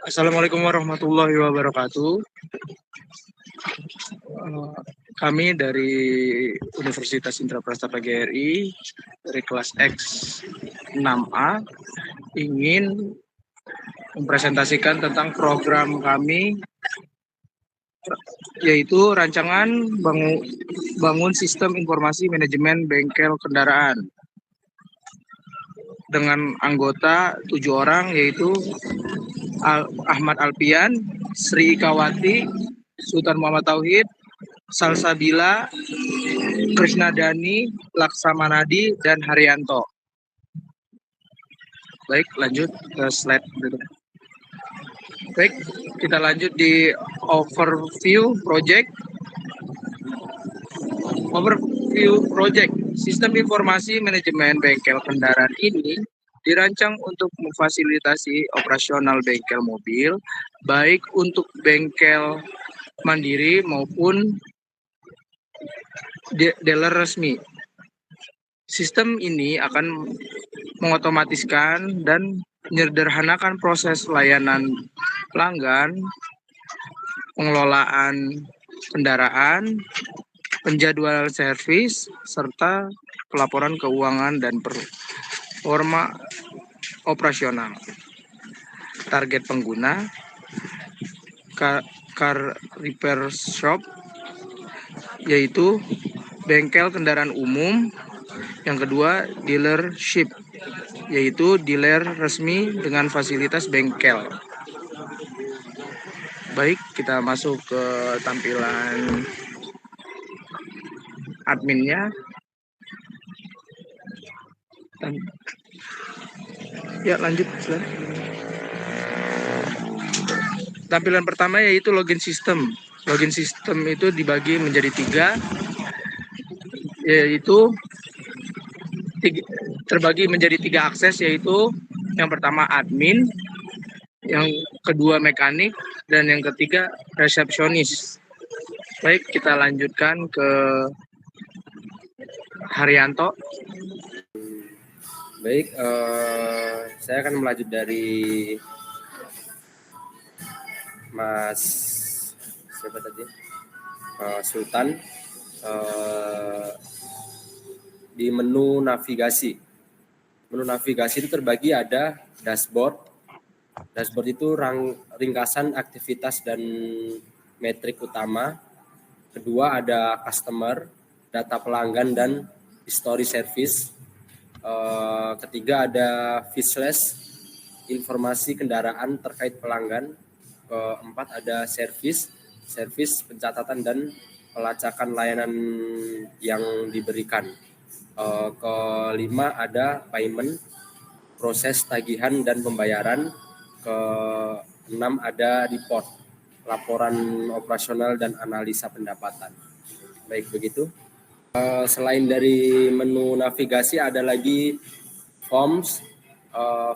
Assalamualaikum warahmatullahi wabarakatuh. Eh, Kami dari Universitas Indraprasta PGRI dari kelas X 6A ingin mempresentasikan tentang program kami, yaitu rancangan bangun sistem informasi manajemen bengkel kendaraan dengan anggota 7 orang, yaitu Ahmad Alpian, Sri Kawati, Sultan Muhammad Tauhid, Salsabila, Krishna Dani, Laksamanadi, dan Haryanto. Baik, lanjut ke slide berikutnya. Baik, kita lanjut di overview project. Overview project. Sistem informasi manajemen bengkel kendaraan ini dirancang untuk memfasilitasi operasional bengkel mobil, baik untuk bengkel mandiri maupun dealer resmi. Sistem ini akan mengotomatiskan dan menyederhanakan proses layanan pelanggan, pengelolaan kendaraan, penjadwalan servis, serta pelaporan keuangan dan performa operasional. Target pengguna, car repair shop, yaitu bengkel kendaraan umum. Yang kedua, dealership, yaitu dealer resmi dengan fasilitas bengkel. Baik, kita masuk ke tampilan adminnya. Ya, lanjut. Tampilan pertama yaitu login system. Login system itu dibagi menjadi 3, yaitu terbagi menjadi 3 akses, yaitu yang pertama admin, yang kedua mekanik, dan yang ketiga resepsionis. Baik, kita lanjutkan ke Haryanto. Baik, saya akan melanjut dari Mas siapa tadi? Sultan. Di menu navigasi. Menu navigasi itu terbagi ada dashboard. Dashboard itu ringkasan aktivitas dan metrik utama. Kedua ada customer, data pelanggan dan history service. Ketiga ada wishlist, informasi kendaraan terkait pelanggan. Keempat ada service pencatatan dan pelacakan layanan yang diberikan. Kelima ada payment, proses tagihan dan pembayaran. Keenam ada report, laporan operasional dan analisa pendapatan. Baik, begitu. Selain dari menu navigasi ada lagi forms.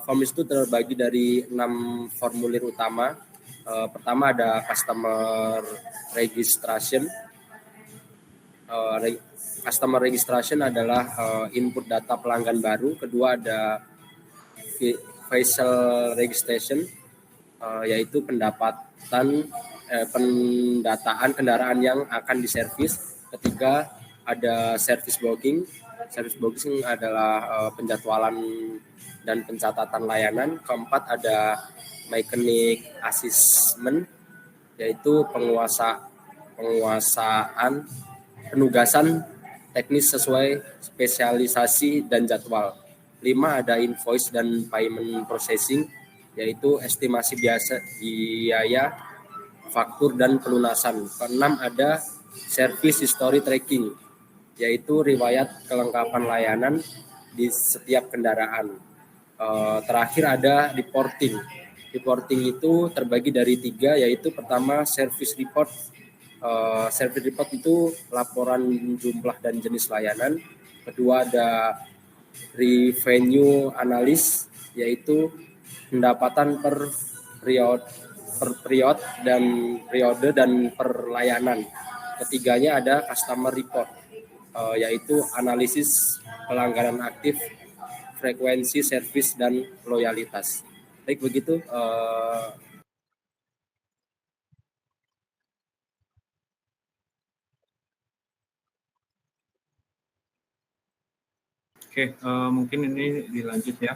Forms itu terbagi dari 6 formulir utama. Pertama ada customer registration. Customer registration adalah input data pelanggan baru. Kedua ada vehicle registration, yaitu pendataan kendaraan yang akan diservis. Ketiga ada service booking. Service booking adalah penjadwalan dan pencatatan layanan. Keempat ada mechanic assessment, yaitu penugasan teknis sesuai spesialisasi dan jadwal. 5 ada invoice dan payment processing, yaitu estimasi biaya faktur dan pelunasan. Keenam ada service history tracking, yaitu riwayat kelengkapan layanan di setiap kendaraan. Terakhir ada reporting. Reporting itu terbagi dari 3, yaitu pertama service report. Service report itu laporan jumlah dan jenis layanan. Kedua ada revenue analysis, yaitu pendapatan per periode dan per layanan. Ketiganya ada customer report, yaitu analisis pelanggaran aktif, frekuensi servis dan loyalitas. Baik, begitu. Oke, mungkin ini dilanjut ya.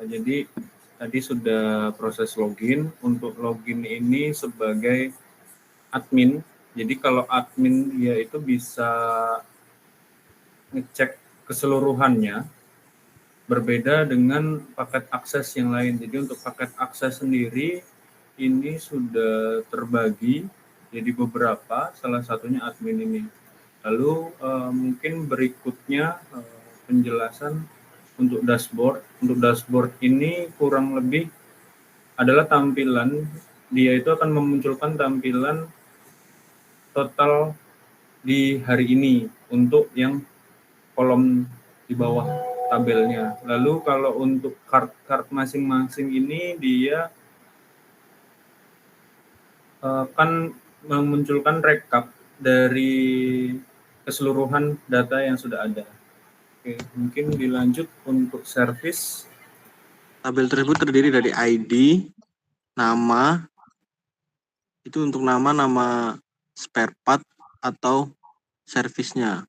Jadi tadi sudah proses login. Untuk login ini sebagai admin. Jadi kalau admin dia itu bisa ngecek keseluruhannya, berbeda dengan paket akses yang lain. Jadi untuk paket akses sendiri ini sudah terbagi jadi beberapa, salah satunya admin ini. Lalu mungkin berikutnya penjelasan untuk dashboard. Untuk dashboard ini kurang lebih adalah tampilan, dia itu akan memunculkan tampilan total di hari ini untuk yang kolom di bawah tabelnya. Lalu kalau untuk card masing-masing ini dia akan memunculkan rekap dari keseluruhan data yang sudah ada. Oke, mungkin dilanjut untuk service. Tabel tersebut terdiri dari ID, nama, itu untuk nama spare part atau servisnya.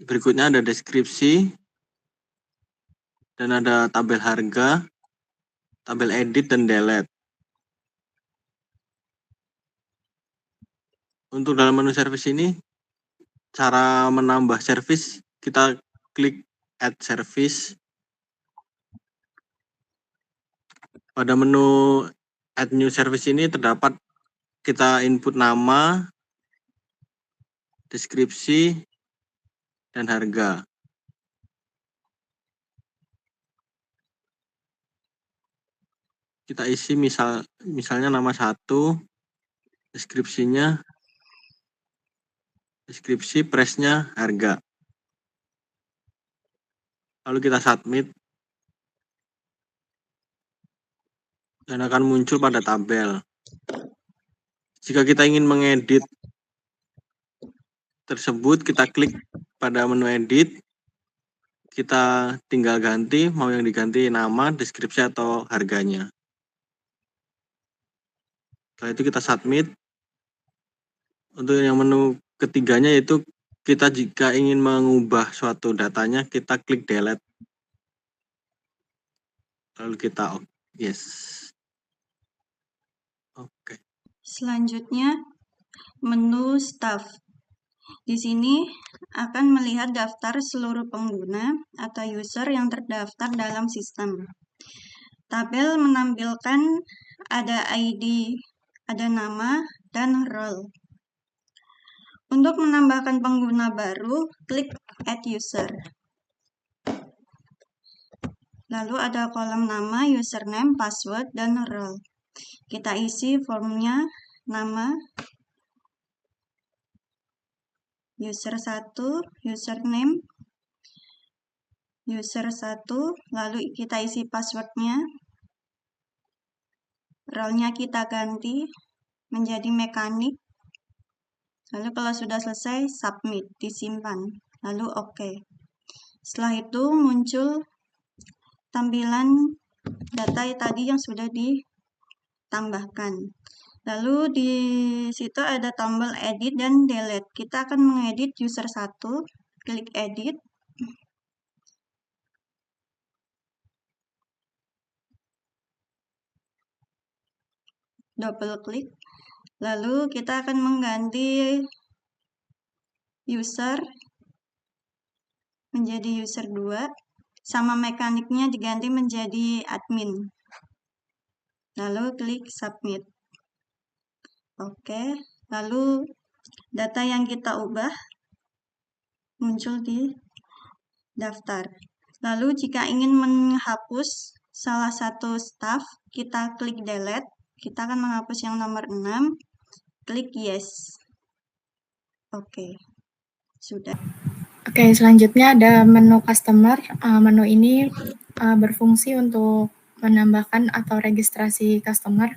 Berikutnya ada deskripsi, dan ada tabel harga, tabel edit, dan delete. Untuk dalam menu service ini, cara menambah service, kita klik add service. Pada menu add new service ini terdapat kita input nama, deskripsi, dan harga. Kita isi misalnya nama 1, deskripsinya, deskripsi, price-nya, harga. Lalu kita submit, dan akan muncul pada tabel. Jika kita ingin mengedit tersebut, kita klik pada menu edit, kita tinggal ganti, mau yang diganti nama, deskripsi, atau harganya. Setelah itu kita submit. Untuk yang menu ketiganya yaitu kita jika ingin mengubah suatu datanya, kita klik delete. Lalu kita yes. Oke. Selanjutnya, menu staff. Di sini akan melihat daftar seluruh pengguna atau user yang terdaftar dalam sistem. Tabel menampilkan ada ID, ada nama, dan role. Untuk menambahkan pengguna baru, klik add user. Lalu ada kolom nama, username, password, dan role. Kita isi formnya, nama, user 1, username, user 1, lalu kita isi passwordnya, role-nya kita ganti menjadi mekanik, lalu kalau sudah selesai, submit, disimpan, lalu oke. Setelah itu muncul tampilan data tadi yang sudah ditambahkan. Lalu di situ ada tombol edit dan delete. Kita akan mengedit user 1, klik edit. Double klik. Lalu kita akan mengganti user menjadi user 2, sama mekaniknya diganti menjadi admin. Lalu klik submit. Oke, lalu data yang kita ubah muncul di daftar. Lalu jika ingin menghapus salah satu staff, kita klik delete. Kita akan menghapus yang nomor 6, klik yes. Oke, sudah. Oke, selanjutnya ada menu customer. Menu ini berfungsi untuk menambahkan atau registrasi customer.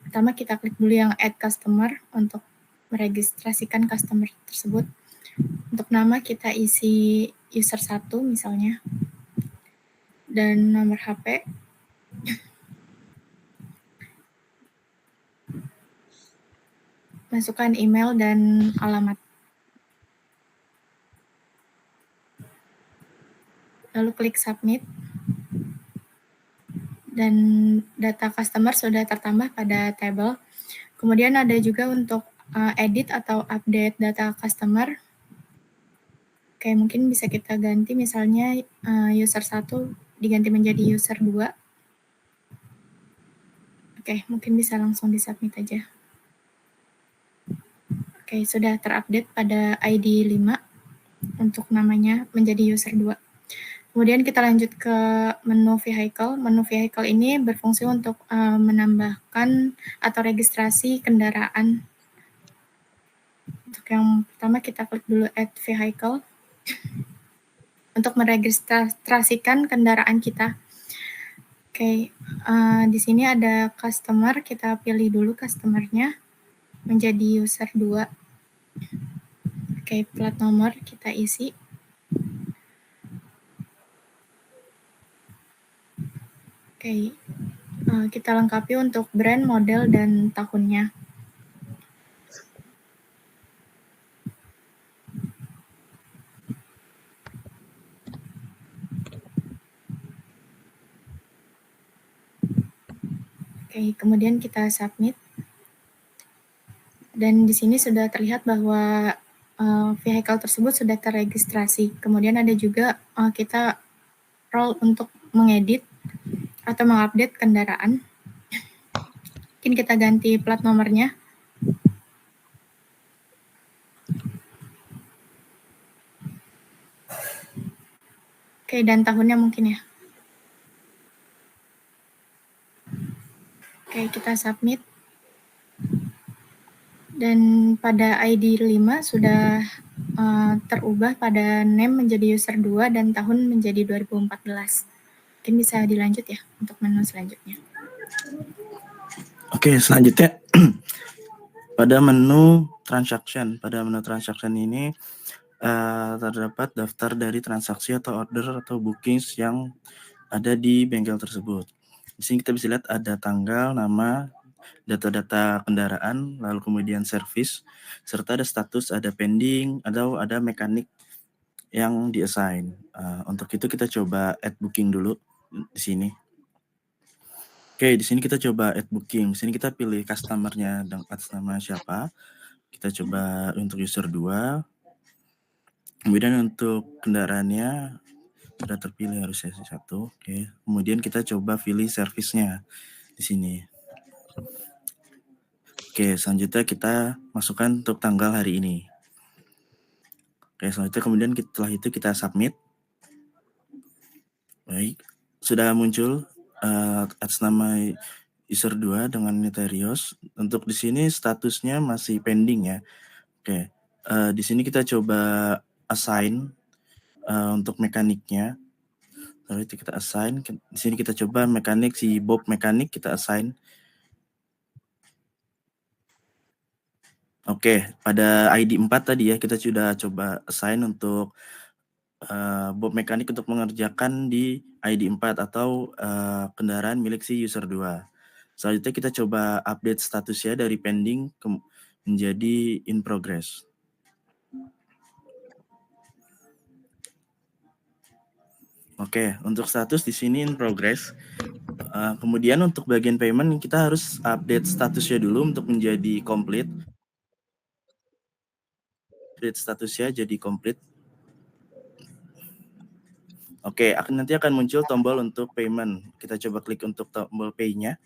Pertama kita klik dulu yang add customer untuk meregistrasikan customer tersebut. Untuk nama kita isi user 1 misalnya, dan nomor HP. Masukkan email dan alamat. lalu klik submit. Dan data customer sudah tertambah pada table. Kemudian ada juga untuk edit atau update data customer. Oke, mungkin bisa kita ganti misalnya user 1 diganti menjadi user 2. Oke, mungkin bisa langsung di-submit aja. Oke, sudah terupdate pada ID 5 untuk namanya menjadi user 2. Kemudian kita lanjut ke menu vehicle. Menu vehicle ini berfungsi untuk menambahkan atau registrasi kendaraan. Untuk yang pertama kita klik dulu add vehicle untuk meregistrasikan kendaraan kita. Oke, di sini ada customer, kita pilih dulu customernya menjadi user 2. Oke, plat nomor kita isi. Oke, kita lengkapi untuk brand, model, dan tahunnya. Oke, kemudian kita submit. Dan di sini sudah terlihat bahwa vehicle tersebut sudah terregistrasi. Kemudian ada juga kita role untuk mengedit atau mengupdate kendaraan. Mungkin kita ganti plat nomornya. Oke, dan tahunnya mungkin ya. Oke, kita submit. Dan pada ID 5 sudah terubah pada name menjadi user 2 dan tahun menjadi 2014. Mungkin bisa dilanjut ya untuk menu selanjutnya. Oke, selanjutnya pada menu transaction. Pada menu transaction ini terdapat daftar dari transaksi atau order atau bookings yang ada di bengkel tersebut. Di sini kita bisa lihat ada tanggal, nama, data-data kendaraan, lalu kemudian service, serta ada status, ada pending, atau ada mekanik yang di-assign. Untuk itu kita coba add booking dulu di sini. Oke, di sini kita coba add booking. Di sini kita pilih customer-nya dan atas nama siapa. Kita coba untuk user 2. Kemudian untuk kendaraannya sudah terpilih harus sesi 1. Oke. Kemudian kita coba pilih service-nya di sini. Oke, selanjutnya kita masukkan untuk tanggal hari ini. Oke, selanjutnya kemudian setelah itu kita submit. Baik, sudah muncul atas nama user 2 dengan Neterios. Untuk di sini statusnya masih pending ya. Oke, di sini kita coba assign untuk mekaniknya. Lalu itu kita assign. Di sini kita coba mekanik si Bob mekanik kita assign. Oke, pada ID 4 tadi ya kita sudah coba assign untuk Bob mekanik untuk mengerjakan di ID 4 atau kendaraan milik si user 2. Selanjutnya kita coba update statusnya dari pending menjadi in progress. Oke, untuk status di sini in progress. Kemudian untuk bagian payment kita harus update statusnya dulu untuk menjadi complete. Update statusnya jadi complete. Oke, nanti akan muncul tombol untuk payment. Kita coba klik untuk tombol pay-nya.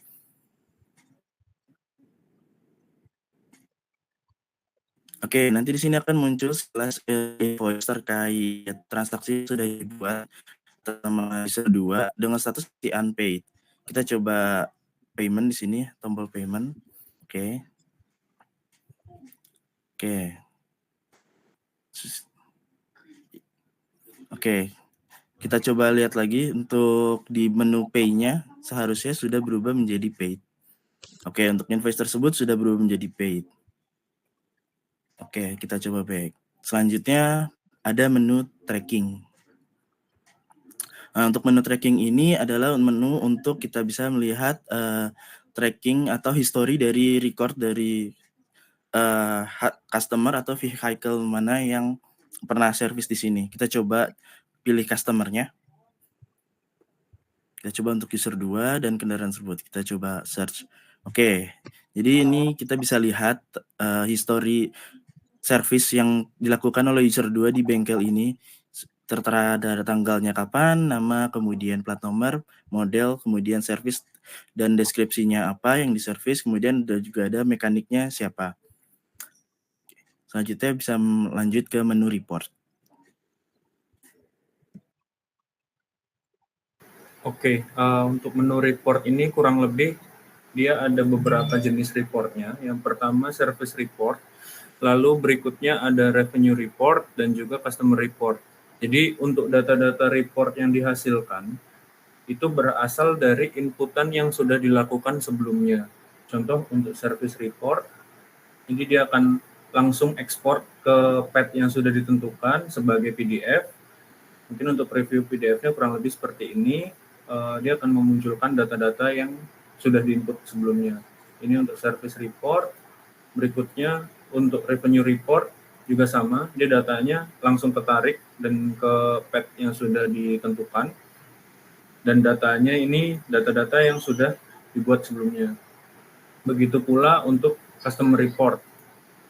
Oke, nanti di sini akan muncul slash invoice terkait transaksi sudah dibuat sama user 2 dengan status di unpaid. Kita coba payment di sini, tombol payment. Oke. Oke. Oke. Kita coba lihat lagi untuk di menu pay-nya seharusnya sudah berubah menjadi paid. Oke, untuk invoice tersebut sudah berubah menjadi paid. Oke, kita coba back. Selanjutnya ada menu tracking. Nah, untuk menu tracking ini adalah menu untuk kita bisa melihat tracking atau history dari record dari customer atau vehicle mana yang pernah service di sini. Kita coba pilih customer-nya. Kita coba untuk user 2 dan kendaraan tersebut. Kita coba search. Oke, jadi ini kita bisa lihat history service yang dilakukan oleh user 2 di bengkel ini. Tertera ada tanggalnya kapan, nama, kemudian plat nomor, model, kemudian service dan deskripsinya apa yang diservis, kemudian juga ada mekaniknya siapa. Selanjutnya bisa lanjut ke menu report. Oke, untuk menu report ini kurang lebih dia ada beberapa jenis reportnya. Yang pertama service report, lalu berikutnya ada revenue report dan juga customer report. Jadi untuk data-data report yang dihasilkan itu berasal dari inputan yang sudah dilakukan sebelumnya. Contoh untuk service report, ini dia akan langsung ekspor ke path yang sudah ditentukan sebagai PDF. Mungkin untuk preview PDF-nya kurang lebih seperti ini. Dia akan memunculkan data-data yang sudah diinput sebelumnya. Ini untuk service report. Berikutnya untuk revenue report juga sama, dia datanya langsung ketarik dan ke path yang sudah ditentukan. Dan datanya ini data-data yang sudah dibuat sebelumnya. Begitu pula untuk customer report.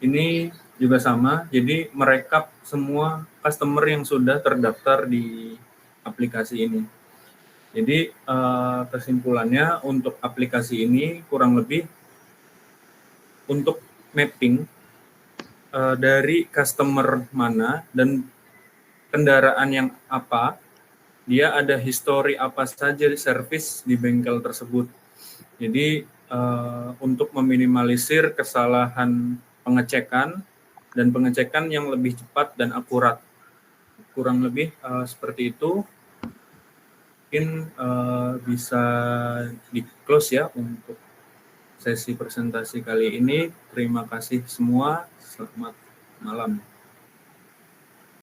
Ini juga sama, jadi merekap semua customer yang sudah terdaftar di aplikasi ini. Jadi kesimpulannya untuk aplikasi ini kurang lebih untuk mapping dari customer mana dan kendaraan yang apa, dia ada history apa saja di service di bengkel tersebut. Jadi untuk meminimalisir kesalahan pengecekan dan pengecekan yang lebih cepat dan akurat. Kurang lebih seperti itu. Mungkin bisa di-close ya untuk sesi presentasi kali ini. Terima kasih semua. Selamat malam.